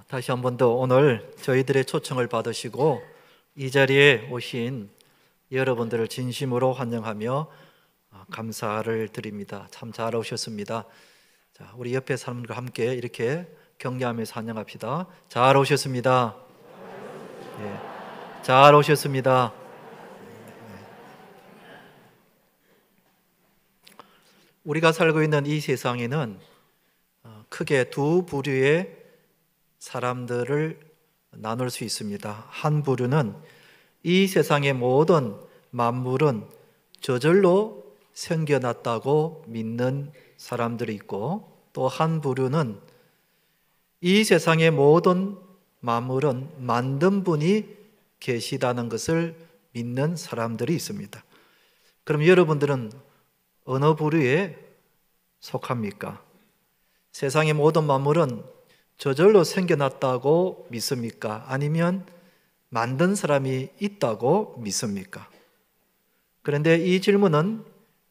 다시 한 번 더 오늘 저희들의 초청을 받으시고 이 자리에 오신 여러분들을 진심으로 환영하며 감사를 드립니다. 참 잘 오셨습니다. 자, 우리 옆에 사람들과 함께 이렇게 격려하면서 환영합시다. 잘 오셨습니다. 네, 잘 오셨습니다. 우리가 살고 있는 이 세상에는 크게 두 부류의 사람들을 나눌 수 있습니다. 한 부류는 이 세상의 모든 만물은 저절로 생겨났다고 믿는 사람들이 있고, 또 한 부류는 이 세상의 모든 만물은 만든 분이 계시다는 것을 믿는 사람들이 있습니다. 그럼 여러분들은 어느 부류에 속합니까? 세상의 모든 만물은 저절로 생겨났다고 믿습니까? 아니면 만든 사람이 있다고 믿습니까? 그런데 이 질문은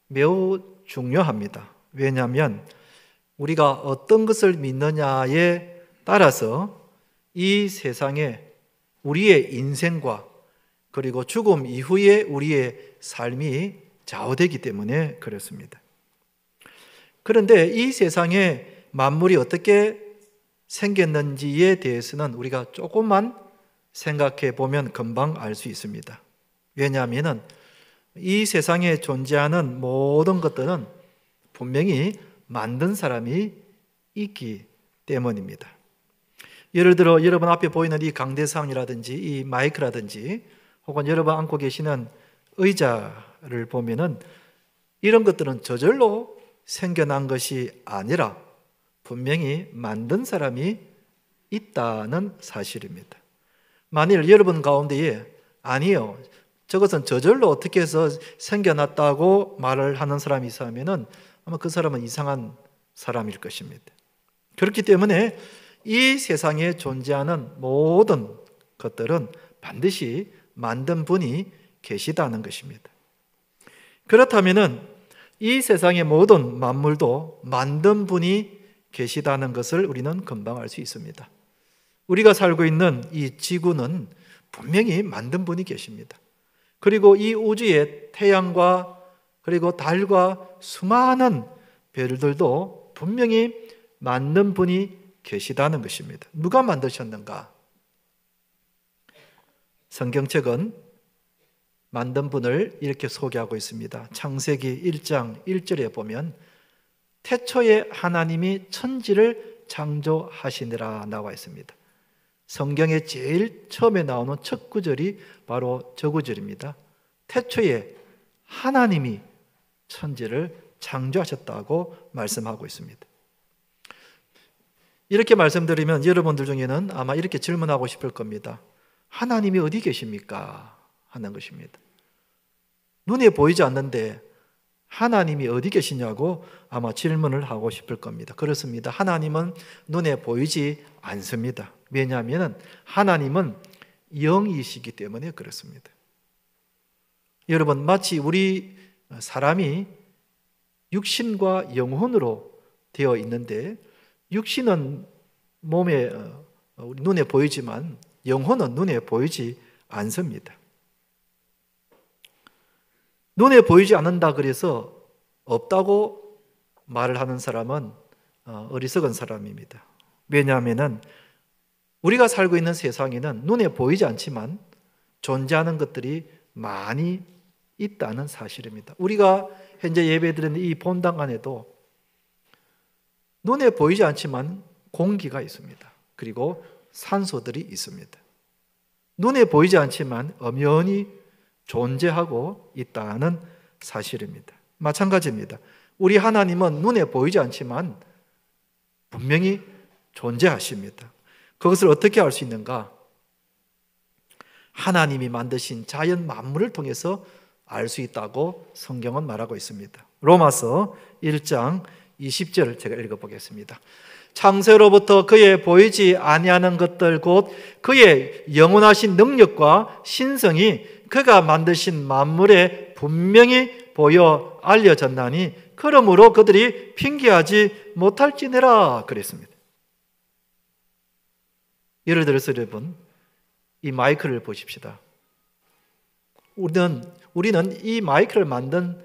매우 중요합니다. 왜냐하면 우리가 어떤 것을 믿느냐에 따라서 이 세상에 우리의 인생과 그리고 죽음 이후에 우리의 삶이 좌우되기 때문에 그렇습니다. 그런데 이 세상에 만물이 어떻게 생겼는지에 대해서는 우리가 조금만 생각해 보면 금방 알 수 있습니다. 왜냐하면 이 세상에 존재하는 모든 것들은 분명히 만든 사람이 있기 때문입니다. 예를 들어 여러분 앞에 보이는 이 강대상이라든지 이 마이크라든지 혹은 여러분 앉고 계시는 의자를 보면은 이런 것들은 저절로 생겨난 것이 아니라 분명히 만든 사람이 있다는 사실입니다. 만일 여러분 가운데에 아니요, 저것은 저절로 어떻게 해서 생겨났다고 말을 하는 사람이 있으면은 아마 그 사람은 이상한 사람일 것입니다. 그렇기 때문에 이 세상에 존재하는 모든 것들은 반드시 만든 분이 계시다는 것입니다. 그렇다면은 이 세상의 모든 만물도 만든 분이 계시다는 것을 우리는 금방 알 수 있습니다. 우리가 살고 있는 이 지구는 분명히 만든 분이 계십니다. 그리고 이 우주의 태양과 그리고 달과 수많은 별들도 분명히 만든 분이 계시다는 것입니다. 누가 만드셨는가? 성경책은 만든 분을 이렇게 소개하고 있습니다. 창세기 1장 1절에 보면 태초에 하나님이 천지를 창조하시니라 나와 있습니다. 성경의 제일 처음에 나오는 첫 구절이 바로 저 구절입니다. 태초에 하나님이 천지를 창조하셨다고 말씀하고 있습니다. 이렇게 말씀드리면 여러분들 중에는 아마 이렇게 질문하고 싶을 겁니다. 하나님이 어디 계십니까? 하는 것입니다. 눈에 보이지 않는데 하나님이 어디 계시냐고 아마 질문을 하고 싶을 겁니다. 그렇습니다. 하나님은 눈에 보이지 않습니다. 왜냐하면 하나님은 영이시기 때문에 그렇습니다. 여러분, 마치 우리 사람이 육신과 영혼으로 되어 있는데 육신은 몸에 눈에 보이지만 영혼은 눈에 보이지 않습니다. 눈에 보이지 않는다 그래서 없다고 말을 하는 사람은 어리석은 사람입니다. 왜냐하면 우리가 살고 있는 세상에는 눈에 보이지 않지만 존재하는 것들이 많이 있다는 사실입니다. 우리가 현재 예배드리는 이 본당 안에도 눈에 보이지 않지만 공기가 있습니다. 그리고 산소들이 있습니다. 눈에 보이지 않지만 엄연히 존재하고 있다는 사실입니다. 마찬가지입니다. 우리 하나님은 눈에 보이지 않지만 분명히 존재하십니다. 그것을 어떻게 알 수 있는가? 하나님이 만드신 자연 만물을 통해서 알 수 있다고 성경은 말하고 있습니다. 로마서 1장 20절을 제가 읽어보겠습니다. 창세로부터 그의 보이지 아니하는 것들 곧 그의 영원하신 능력과 신성이 그가 만드신 만물에 분명히 보여 알려졌나니 그러므로 그들이 핑계하지 못할지니라 그랬습니다. 예를 들어서 여러분, 이 마이크를 보십시다. 우리는 이 마이크를 만든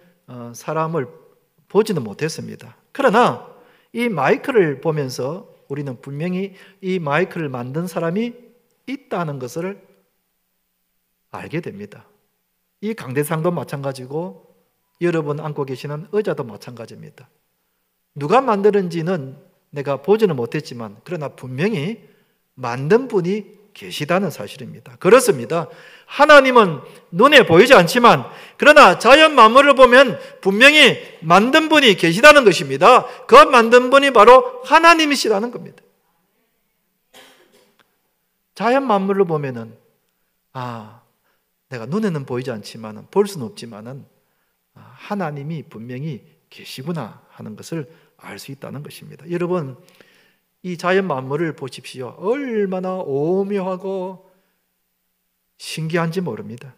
사람을 보지는 못했습니다. 그러나 이 마이크를 보면서 우리는 분명히 이 마이크를 만든 사람이 있다는 것을 알게 됩니다. 이 강대상도 마찬가지고 여러분 앉고 계시는 의자도 마찬가지입니다. 누가 만드는지는 내가 보지는 못했지만 그러나 분명히 만든 분이 계시다는 사실입니다. 그렇습니다. 하나님은 눈에 보이지 않지만 그러나 자연 만물을 보면 분명히 만든 분이 계시다는 것입니다. 그 만든 분이 바로 하나님이시라는 겁니다. 자연 만물을 보면은 내가 눈에는 보이지 않지만 볼 수는 없지만은 하나님이 분명히 계시구나 하는 것을 알 수 있다는 것입니다. 여러분, 이 자연 만물을 보십시오. 얼마나 오묘하고 신기한지 모릅니다.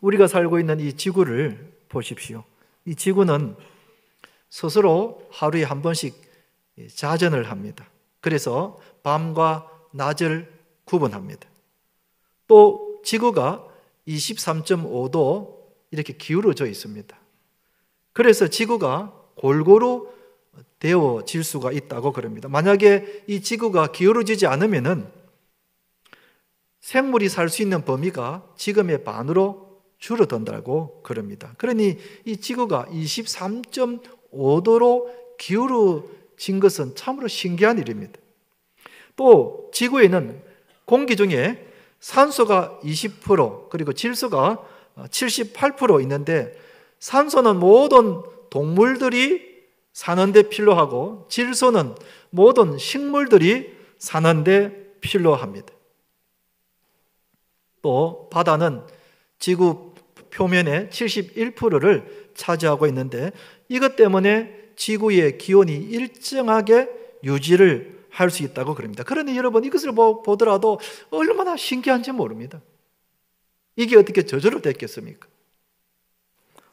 우리가 살고 있는 이 지구를 보십시오. 이 지구는 스스로 하루에 한 번씩 자전을 합니다. 그래서 밤과 낮을 구분합니다. 또 지구가 23.5도 이렇게 기울어져 있습니다. 그래서 지구가 골고루 데워질 수가 있다고 그럽니다. 만약에 이 지구가 기울어지지 않으면은 생물이 살 수 있는 범위가 지금의 반으로 줄어든다고 그럽니다. 그러니 이 지구가 23.5도로 기울어진 것은 참으로 신기한 일입니다. 또 지구에는 공기 중에 산소가 20% 그리고 질소가 78% 있는데 산소는 모든 동물들이 사는데 필요하고 질소는 모든 식물들이 사는데 필요합니다. 또 바다는 지구 표면의 71%를 차지하고 있는데 이것 때문에 지구의 기온이 일정하게 유지를 할 수 있다고 그럽니다. 그러니 여러분 이것을 보더라도 얼마나 신기한지 모릅니다. 이게 어떻게 저절로 됐겠습니까?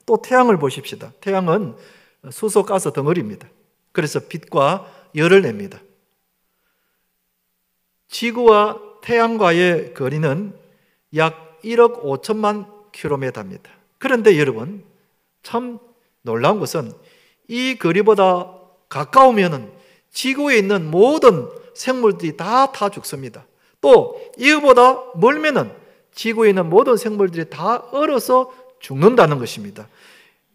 또 태양을 보십시다. 태양은 수소 가스 덩어리입니다. 그래서 빛과 열을 냅니다. 지구와 태양과의 거리는 약 1억 5천만 킬로미터입니다. 그런데 여러분 참 놀라운 것은 이 거리보다 가까우면 지구에 있는 모든 생물들이 다 죽습니다. 또 이거보다 멀면 지구에 있는 모든 생물들이 다 얼어서 죽는다는 것입니다.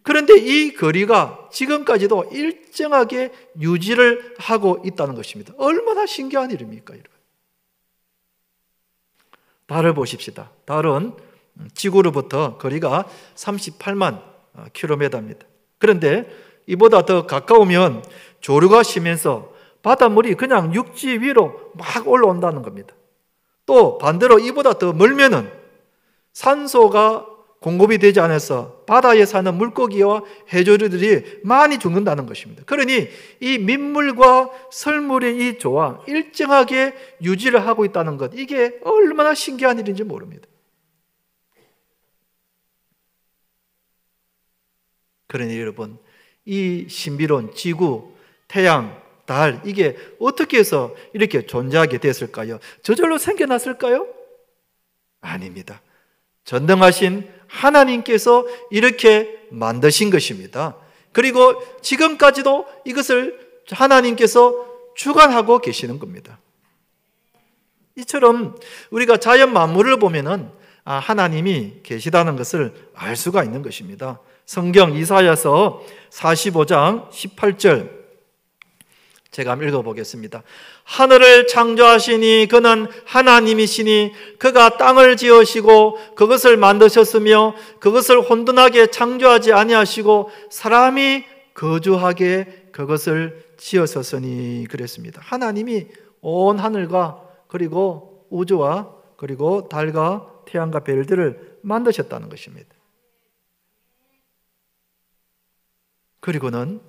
그런데 이 거리가 지금까지도 일정하게 유지를 하고 있다는 것입니다. 얼마나 신기한 일입니까? 달을 보십시다. 달은 지구로부터 거리가 38만 킬로미터입니다. 그런데 이보다 더 가까우면 조류가 심해서 바닷물이 그냥 육지 위로 막 올라온다는 겁니다. 또 반대로 이보다 더 멀면은 산소가 공급이 되지 않아서 바다에 사는 물고기와 해조류들이 많이 죽는다는 것입니다. 그러니 이 민물과 설물의 이 조화 일정하게 유지를 하고 있다는 것, 이게 얼마나 신기한 일인지 모릅니다. 그러니 여러분, 이 신비로운 지구, 태양, 달, 이게 어떻게 해서 이렇게 존재하게 됐을까요? 저절로 생겨났을까요? 아닙니다. 전능하신 하나님께서 이렇게 만드신 것입니다. 그리고 지금까지도 이것을 하나님께서 주관하고 계시는 겁니다. 이처럼 우리가 자연 만물을 보면은 하나님이 계시다는 것을 알 수가 있는 것입니다. 성경 이사야서 45장 18절 제가 한번 읽어보겠습니다. 하늘을 창조하시니 그는 하나님이시니 그가 땅을 지으시고 그것을 만드셨으며 그것을 혼돈하게 창조하지 아니하시고 사람이 거주하게 그것을 지으셨으니 그랬습니다. 하나님이 온 하늘과 그리고 우주와 그리고 달과 태양과 별들을 만드셨다는 것입니다. 그리고는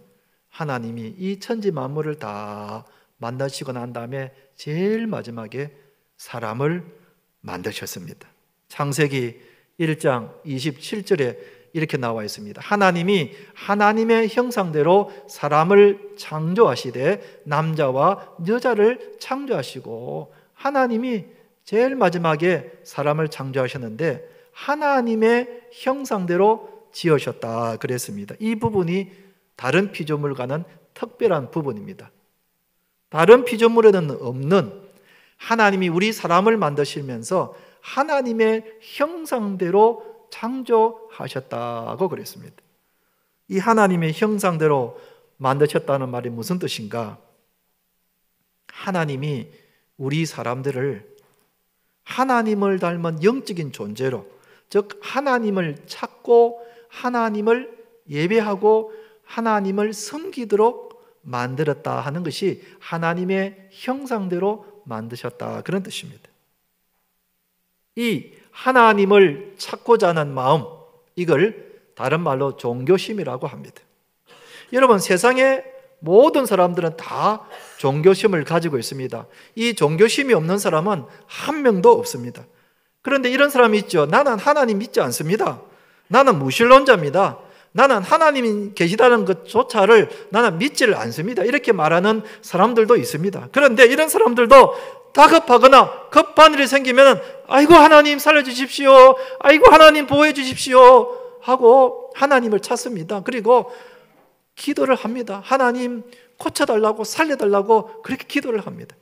하나님이 이 천지 만물을 다 만드시고 난 다음에 제일 마지막에 사람을 만드셨습니다. 창세기 1장 27절에 이렇게 나와 있습니다. 하나님이 하나님의 형상대로 사람을 창조하시되 남자와 여자를 창조하시고, 하나님이 제일 마지막에 사람을 창조하셨는데 하나님의 형상대로 지으셨다 그랬습니다. 이 부분이 다른 피조물과는 특별한 부분입니다. 다른 피조물에는 없는, 하나님이 우리 사람을 만드시면서 하나님의 형상대로 창조하셨다고 그랬습니다. 이 하나님의 형상대로 만드셨다는 말이 무슨 뜻인가? 하나님이 우리 사람들을 하나님을 닮은 영적인 존재로, 즉 하나님을 찾고 하나님을 예배하고 하나님을 섬기도록 만들었다 하는 것이 하나님의 형상대로 만드셨다, 그런 뜻입니다. 이 하나님을 찾고자 하는 마음, 이걸 다른 말로 종교심이라고 합니다. 여러분, 세상의 모든 사람들은 다 종교심을 가지고 있습니다. 이 종교심이 없는 사람은 한 명도 없습니다. 그런데 이런 사람이 있죠. 나는 하나님 믿지 않습니다. 나는 무신론자입니다. 나는 하나님이 계시다는 것조차를 나는 믿지를 않습니다. 이렇게 말하는 사람들도 있습니다. 그런데 이런 사람들도 다급하거나 급한 일이 생기면 아이고 하나님 살려주십시오, 아이고 하나님 보호해 주십시오 하고 하나님을 찾습니다. 그리고 기도를 합니다. 하나님 고쳐달라고, 살려달라고 그렇게 기도를 합니다.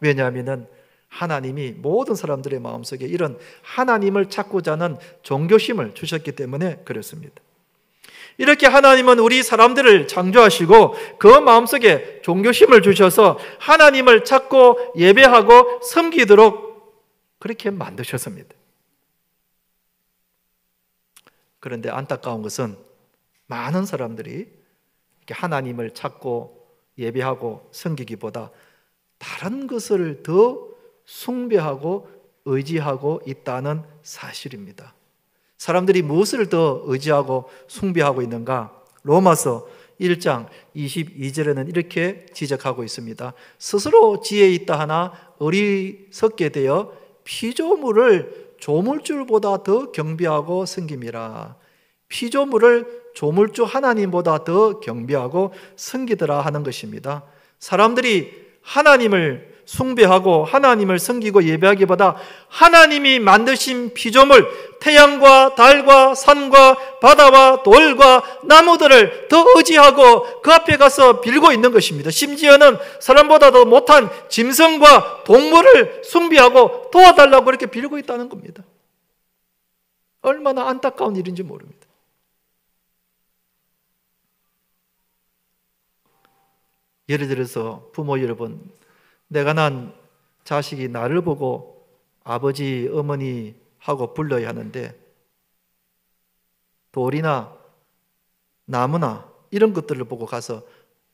왜냐하면 하나님이 모든 사람들의 마음속에 이런 하나님을 찾고자 하는 종교심을 주셨기 때문에 그렇습니다. 이렇게 하나님은 우리 사람들을 창조하시고 그 마음속에 종교심을 주셔서 하나님을 찾고 예배하고 섬기도록 그렇게 만드셨습니다. 그런데 안타까운 것은 많은 사람들이 하나님을 찾고 예배하고 섬기기보다 다른 것을 더 숭배하고 의지하고 있다는 사실입니다. 사람들이 무엇을 더 의지하고 숭배하고 있는가? 로마서 1장 22절에는 이렇게 지적하고 있습니다. 스스로 지혜 있다 하나 어리석게 되어 피조물을 조물주보다 더 경배하고 섬김이라. 피조물을 조물주 하나님보다 더 경배하고 섬기더라 하는 것입니다. 사람들이 하나님을 숭배하고 하나님을 섬기고 예배하기보다 하나님이 만드신 피조물, 태양과 달과 산과 바다와 돌과 나무들을 더 의지하고 그 앞에 가서 빌고 있는 것입니다. 심지어는 사람보다도 못한 짐승과 동물을 숭배하고 도와달라고 그렇게 빌고 있다는 겁니다. 얼마나 안타까운 일인지 모릅니다. 예를 들어서 부모 여러분, 내가 난 자식이 나를 보고 아버지, 어머니 하고 불러야 하는데 돌이나 나무나 이런 것들을 보고 가서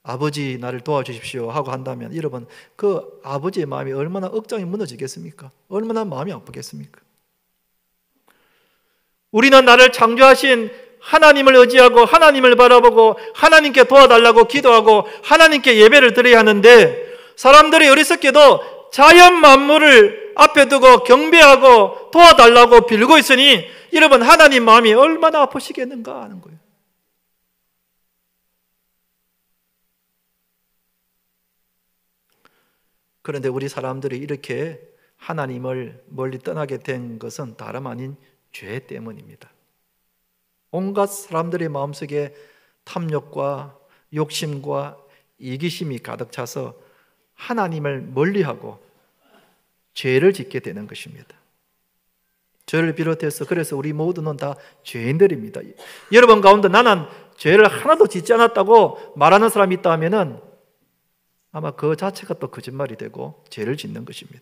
아버지 나를 도와주십시오 하고 한다면 여러분, 그 아버지의 마음이 얼마나 억장이 무너지겠습니까? 얼마나 마음이 아프겠습니까? 우리는 나를 창조하신 하나님을 의지하고 하나님을 바라보고 하나님께 도와달라고 기도하고 하나님께 예배를 드려야 하는데 사람들이 어리석게도 자연 만물을 앞에 두고 경배하고 도와달라고 빌고 있으니 여러분, 하나님 마음이 얼마나 아프시겠는가 하는 거예요. 그런데 우리 사람들이 이렇게 하나님을 멀리 떠나게 된 것은 다름 아닌 죄 때문입니다. 온갖 사람들의 마음속에 탐욕과 욕심과 이기심이 가득 차서 하나님을 멀리하고 죄를 짓게 되는 것입니다. 저를 비롯해서 그래서 우리 모두는 다 죄인들입니다. 여러분 가운데 나는 죄를 하나도 짓지 않았다고 말하는 사람이 있다면 아마 그 자체가 또 거짓말이 되고 죄를 짓는 것입니다.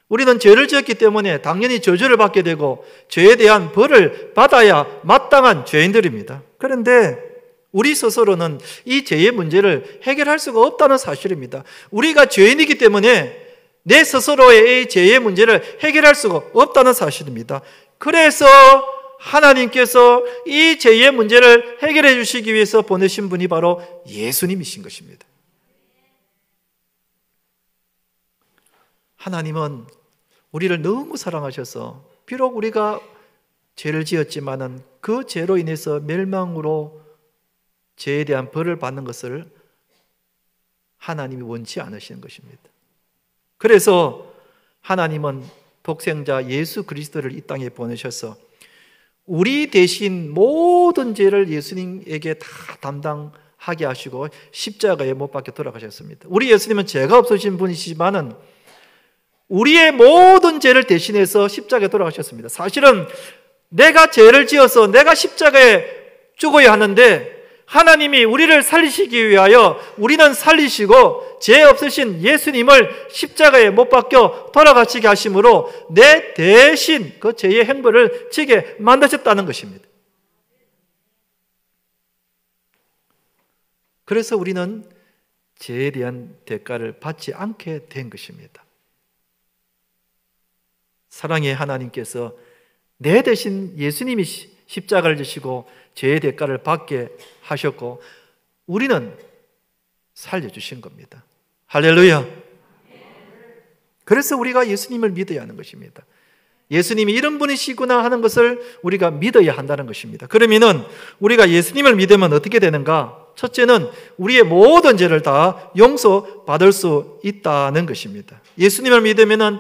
우리는 죄를 지었기 때문에 당연히 저주를 받게 되고 죄에 대한 벌을 받아야 마땅한 죄인들입니다. 그런데 우리 스스로는 이 죄의 문제를 해결할 수가 없다는 사실입니다. 우리가 죄인이기 때문에 내 스스로의 이 죄의 문제를 해결할 수가 없다는 사실입니다. 그래서 하나님께서 이 죄의 문제를 해결해 주시기 위해서 보내신 분이 바로 예수님이신 것입니다. 하나님은 우리를 너무 사랑하셔서 비록 우리가 죄를 지었지만은 그 죄로 인해서 멸망으로 죄에 대한 벌을 받는 것을 하나님이 원치 않으시는 것입니다. 그래서 하나님은 독생자 예수 그리스도를 이 땅에 보내셔서 우리 대신 모든 죄를 예수님에게 다 담당하게 하시고 십자가에 못 박혀 돌아가셨습니다. 우리 예수님은 죄가 없으신 분이시지만은 우리의 모든 죄를 대신해서 십자가에 돌아가셨습니다. 사실은 내가 죄를 지어서 내가 십자가에 죽어야 하는데 하나님이 우리를 살리시기 위하여 우리는 살리시고 죄 없으신 예수님을 십자가에 못 박혀 돌아가시게 하심으로 내 대신 그 죄의 행벌을 지게 만드셨다는 것입니다. 그래서 우리는 죄에 대한 대가를 받지 않게 된 것입니다. 사랑의 하나님께서 내 대신 예수님이 십자가를 지시고 죄의 대가를 받게 하셨고 우리는 살려주신 겁니다. 할렐루야. 그래서 우리가 예수님을 믿어야 하는 것입니다. 예수님이 이런 분이시구나 하는 것을 우리가 믿어야 한다는 것입니다. 그러면은 우리가 예수님을 믿으면 어떻게 되는가? 첫째는 우리의 모든 죄를 다 용서받을 수 있다는 것입니다. 예수님을 믿으면은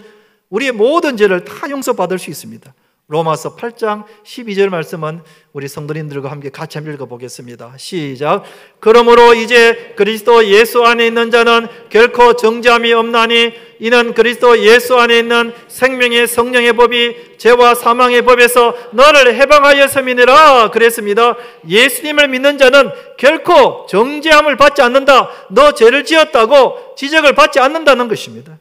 우리의 모든 죄를 다 용서받을 수 있습니다. 로마서 8장 12절 말씀은 우리 성도님들과 함께 같이 한번 읽어보겠습니다. 시작. 그러므로 이제 그리스도 예수 안에 있는 자는 결코 정죄함이 없나니 이는 그리스도 예수 안에 있는 생명의 성령의 법이 죄와 사망의 법에서 너를 해방하였음이니라 그랬습니다. 예수님을 믿는 자는 결코 정죄함을 받지 않는다. 너 죄를 지었다고 지적을 받지 않는다는 것입니다.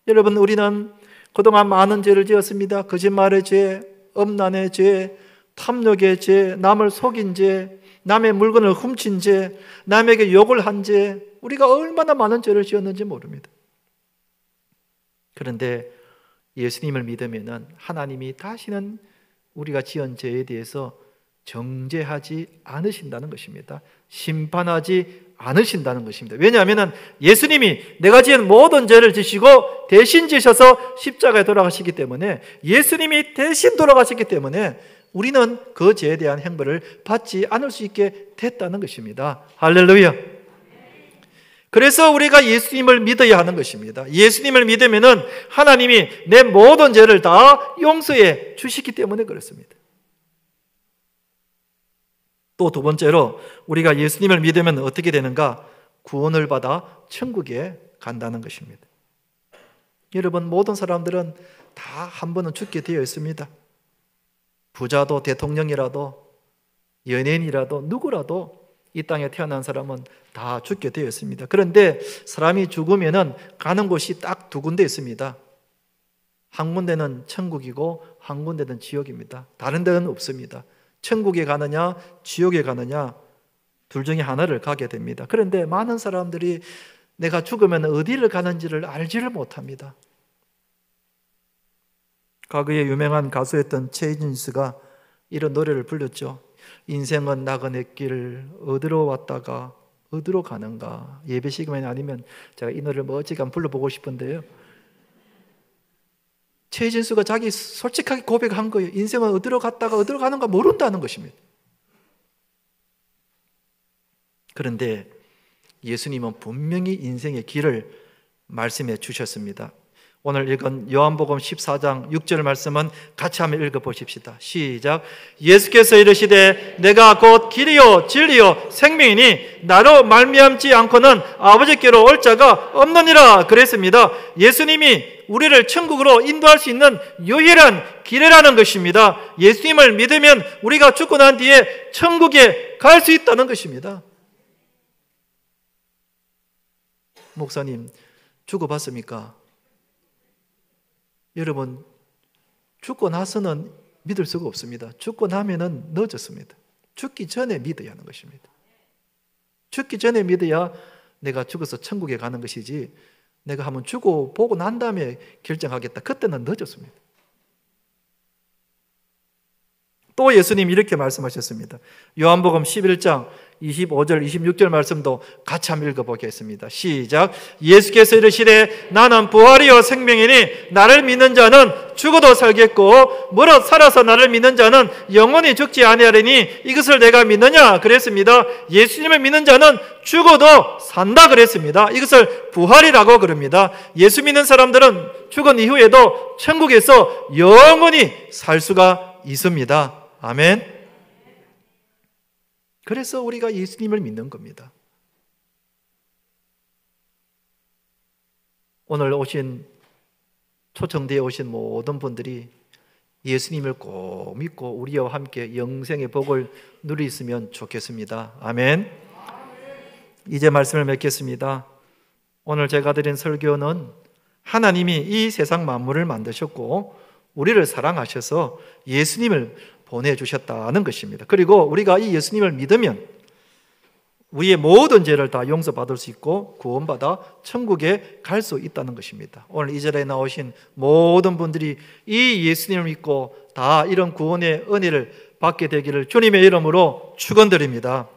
여러분, 우리는 그동안 많은 죄를 지었습니다. 거짓말의 죄, 음란의 죄, 탐욕의 죄, 남을 속인 죄, 남의 물건을 훔친 죄, 남에게 욕을 한 죄, 우리가 얼마나 많은 죄를 지었는지 모릅니다. 그런데 예수님을 믿으면 하나님이 다시는 우리가 지은 죄에 대해서 정죄하지 않으신다는 것입니다. 심판하지 않으신다는 것입니다. 왜냐하면 예수님이 내가 지은 모든 죄를 지시고 대신 지셔서 십자가에 돌아가시기 때문에, 예수님이 대신 돌아가시기 때문에 우리는 그 죄에 대한 형벌을 받지 않을 수 있게 됐다는 것입니다. 할렐루야. 그래서 우리가 예수님을 믿어야 하는 것입니다. 예수님을 믿으면 하나님이 내 모든 죄를 다 용서해 주시기 때문에 그렇습니다. 또 두 번째로 우리가 예수님을 믿으면 어떻게 되는가? 구원을 받아 천국에 간다는 것입니다. 여러분, 모든 사람들은 다 한 번은 죽게 되어 있습니다. 부자도 대통령이라도 연예인이라도 누구라도 이 땅에 태어난 사람은 다 죽게 되어 있습니다. 그런데 사람이 죽으면 가는 곳이 딱 두 군데 있습니다. 한 군데는 천국이고 한 군데는 지옥입니다. 다른 데는 없습니다. 천국에 가느냐 지옥에 가느냐 둘 중에 하나를 가게 됩니다. 그런데 많은 사람들이 내가 죽으면 어디를 가는지를 알지를 못합니다. 과거에 유명한 가수였던 최진수가 이런 노래를 불렀죠. 인생은 나그네 길 어디로 왔다가 어디로 가는가. 예배 시간이 아니면 제가 이 노래를 멋지게 한번 불러보고 싶은데요, 최진수가 자기 솔직하게 고백한 거예요. 인생은 어디로 갔다가 어디로 가는가 모른다는 것입니다. 그런데 예수님은 분명히 인생의 길을 말씀해 주셨습니다. 오늘 읽은 요한복음 14장 6절 말씀은 같이 한번 읽어보십시다. 시작. 예수께서 이르시되 내가 곧 길이요 진리요 생명이니 나로 말미암지 않고는 아버지께로 올 자가 없느니라 그랬습니다. 예수님이 우리를 천국으로 인도할 수 있는 유일한 길이라는 것입니다. 예수님을 믿으면 우리가 죽고 난 뒤에 천국에 갈 수 있다는 것입니다. 목사님, 죽어봤습니까? 여러분, 죽고 나서는 믿을 수가 없습니다. 죽고 나면은 늦었습니다. 죽기 전에 믿어야 하는 것입니다. 죽기 전에 믿어야 내가 죽어서 천국에 가는 것이지, 내가 한번 죽어보고 난 다음에 결정하겠다, 그때는 늦었습니다. 또 예수님이 이렇게 말씀하셨습니다. 요한복음 11장 25절, 26절 말씀도 같이 한번 읽어보겠습니다. 시작. 예수께서 이르시되 나는 부활이요 생명이니 나를 믿는 자는 죽어도 살겠고 무릇 살아서 나를 믿는 자는 영원히 죽지 아니하리니 이것을 내가 믿느냐 그랬습니다. 예수님을 믿는 자는 죽어도 산다 그랬습니다. 이것을 부활이라고 그럽니다. 예수 믿는 사람들은 죽은 이후에도 천국에서 영원히 살 수가 있습니다. 아멘. 그래서 우리가 예수님을 믿는 겁니다. 오늘 초청대에 오신 모든 분들이 예수님을 꼭 믿고 우리와 함께 영생의 복을 누리시면 좋겠습니다. 아멘. 이제 말씀을 맺겠습니다. 오늘 제가 드린 설교는 하나님이 이 세상 만물을 만드셨고 우리를 사랑하셔서 예수님을 보내주셨다는 것입니다. 그리고 우리가 이 예수님을 믿으면 우리의 모든 죄를 다 용서받을 수 있고 구원받아 천국에 갈 수 있다는 것입니다. 오늘 이 절에 나오신 모든 분들이 이 예수님을 믿고 다 이런 구원의 은혜를 받게 되기를 주님의 이름으로 축원드립니다.